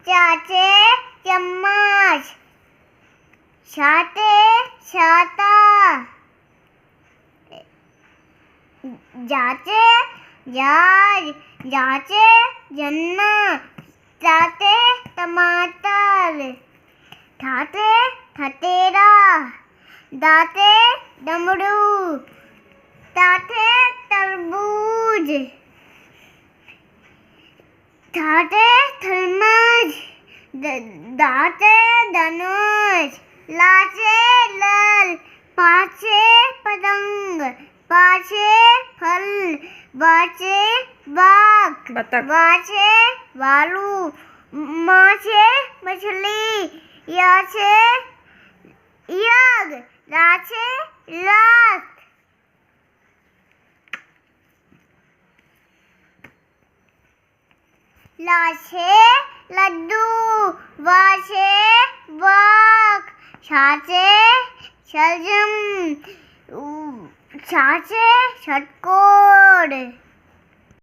चाचे चम्मच, छाते छाता, जाचे जहाज, जाचे जन्ना, जाते टमाटर, ठाते ठटेरा, दाते डमरू, ताते तरबूज, ठाते थर्मस, दाते धनुष, लाचे लल, पाचे पतंग, पाचे फल, बाचे बाघ, वाचे भालू, माचे मछली, याचे यज्ञ, लाचे लात, लाचे लड्डू, वाचे वाक, छाचे शलजम, छाचे षटकोण।